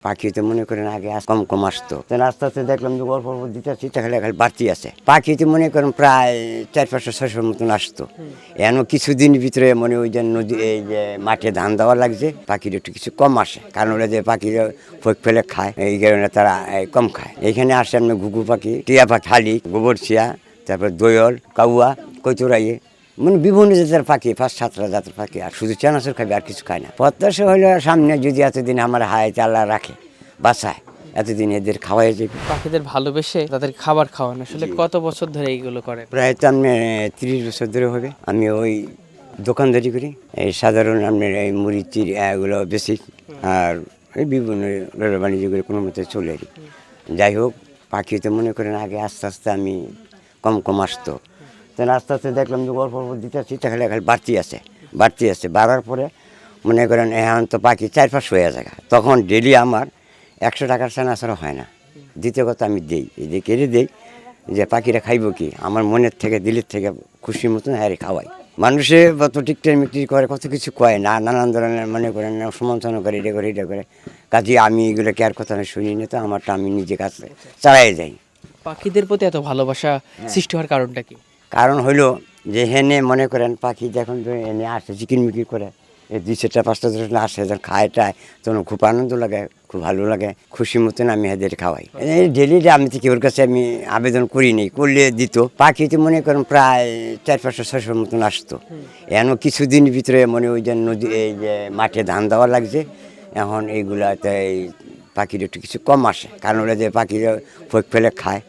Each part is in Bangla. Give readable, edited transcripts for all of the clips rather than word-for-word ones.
পাখি তো মনে করেন আগে কম কম আসতো, আস্তে আস্তে দেখলাম যে অল্প অল্প দিতে খালি খালি বাড়তি আছে। পাখি তো মনে করেন প্রায় 400-500-600 মতন আসতো। এমন কিছুদিন ভিতরে মনে ওই যে নদী এই যে মাঠে ধান দেওয়া লাগছে, পাখির একটু কিছু কম আসে, কারণ ওরা যে পাখিরা ফোক ফেলে খায়, এই কারণে তারা কম খায়। এখানে আসে আমরা ঘুঘু পাখি, টিয়া পাখি, শালিক, গোবরচিয়া, তারপর দোয়েল, কাউয়া, কৈতরাইয়ে, মানে বিভিন্ন জাতের পাখি, 5-7টা জাতের পাখি। আর শুধু চানাচুর খাবে, আর কিছু খায় না। প্রত্যাশা হইলো সামনে যদি এতদিন আমার হায়াত আল্লাহ রাখে, বাঁচায়, এতদিন এদের খাওয়াই যাবে। পাখিদের ভালোবেসে তাদের খাবার খাওয়ানো আসলে কত বছর ধরে এইগুলো করেন? প্রায় তো আমি 30 বছর ধরে হবে। আমি ওই দোকানদারি করি, এই সাধারণ আপনার এই মুড়ি চিড়ি এগুলো বেশি, আর এই বিভিন্ন বাণিজ্য করে কোনো মতে চলে আর কি। যাই হোক, পাখি তো মনে করেন আগে আস্তে আস্তে আমি কম কম আসতো, আস্তে আস্তে দেখলাম যে অল্প অল্প দিতে খালি খালি বাড়তি আছে। বাড়ার পরে মনে করেন এখন তো পাখি 400-500 হয়ে যায়। তখন ডেলি আমার 100 টাকার চানাচুর হয় না। দ্বিতীয় কথা আমি দেই, এই যে কেড়ে দেই, যে পাখিরা খাইব কি, আমার মনের থেকে দিলের থেকে খুশির মতন হ্যাঁ খাওয়াই। মানুষে কত টিকটার মিক্টি করে, কত কিছু কয় না, নানান ধরনের মনে করেন সমালোচনা করে, এটা করে কাজে আমি এগুলো কেয়ার কথা শুনি না, তো আমারটা আমি নিজে কাছে চালাই যাই। পাখিদের প্রতি এত ভালোবাসা সৃষ্টি হওয়ার কারণটা কি? কারণ হইলো যে হেনে মনে করেন পাখি যখন এনে আসে চিকিরমিকির করে, এই 2-4টা-5টা যখন আসে, যখন খায় টায়, তখন খুব আনন্দ লাগে, খুব ভালো লাগে, খুশি মতন আমি এদের খাওয়াই। এই ডেলি আমি থেকে ওর কাছে আমি আবেদন করিনি, করলে দিত। পাখি তো মনে করেন প্রায় 400-500-600 মতন আসতো। এমন কিছুদিন ভিতরে মনে ওই যে নদী এই যে মাঠে ধান দেওয়া লাগছে, এখন এইগুলাতে এই পাখির একটু কিছু কম আসে, কারণ ওরা যে পাখিরা ফোক ফেলে খায়,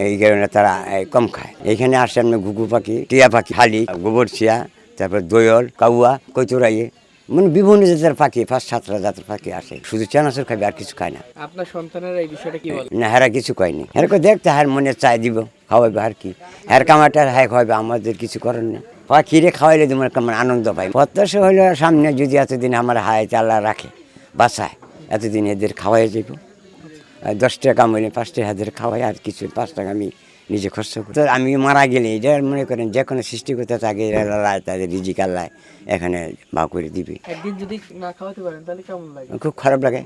এই কারণে তারা কম খায়। এখানে আসে আমরা ঘুঘু পাখি, টিয়া পাখি, শালিক, গোবরচিয়া, তারপর দোয়েল, কাউয়া, কৈতরাইয়ে, মানে বিভিন্ন জাতের পাখি, 5-7টা জাতের পাখি আসে। শুধু চানাচুর খাবে, আর কিছু খায় না। আপনার সন্তানেরা এই বিষয়টা কি বলে? না, হেরা কিছু কয়নি, হেরকে দেখতে হার মনে চাই দিব, খাওয়াইবে আর কি, হের কামাটার হ্যাঁ খাওয়াইবে, আমাদের কিছু করার নেই। পাখিরে খাওয়াইলে তোমার কেমন আনন্দ পাই। প্রত্যাশা হইলো সামনে যদি এতদিন আমার হায়াত আল্লাহ রাখে, বাঁচায়, এতদিন এদের খাওয়াই যাব। 10 টাকা কামাইলে 5 টাকা হাজার খাওয়াই, আর কিছু 5 টাকা আমি নিজে খরচ করি। তো আমি মারা গেলে এটা মনে করেন যে কোনো সৃষ্টিকর্তা থাকে, আল্লাহ তাদের রিজিক আল্লাহ এখানে ভাগ করে দিবে। একদিন যদি না খাওয়াতে পারেন তাহলে কেমন লাগে? খুব খারাপ লাগে,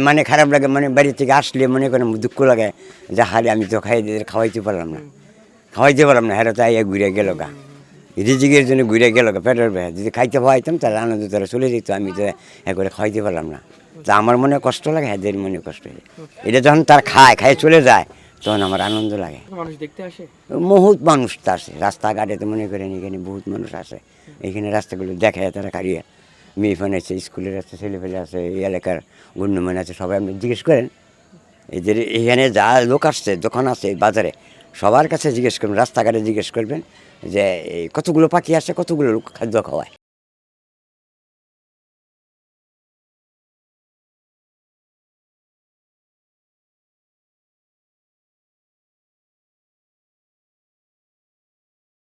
মানে খারাপ লাগে, মানে বাড়ি থেকে আসলে মনে করেন দুঃখ লাগে যে হারে আমি তো খাওয়াইতে পারলাম না, হেরা তাই ঘুরে গেল গা, রিজিকের জন্য ঘুরে গেল গা, পেটের ব্যথা। যদি খাইতে পাইতাম তাহলে আনন্দ তারা চলে যেত, আমি তো একবারে খাইতে পারলাম না। তা আমার মনে কষ্ট লাগে, এদের মনে কষ্ট হয়। এটা যখন তার খায় চলে যায়, তখন আমার আনন্দ লাগে। মানুষ দেখতে আসে? বহুত মানুষ তো আসে রাস্তাঘাটে, তো মনে করেন এখানে বহুত মানুষ আসে, এখানে রাস্তাগুলো দেখে তারা কারিয়ে, মেয়ে ফোন আছে, স্কুলের আছে, ছেলেপেলে আছে, এই এলাকার গণ্যমান আছে, সবাই আপনি জিজ্ঞেস করেন, এদের এখানে যা লোক আসছে, দোকান আছে বাজারে, সবার কাছে জিজ্ঞেস করবেন, রাস্তাঘাটে জিজ্ঞেস করবেন যে এই কতগুলো পাখি আসে, কতগুলো লোক খাদ্য খাওয়ায়।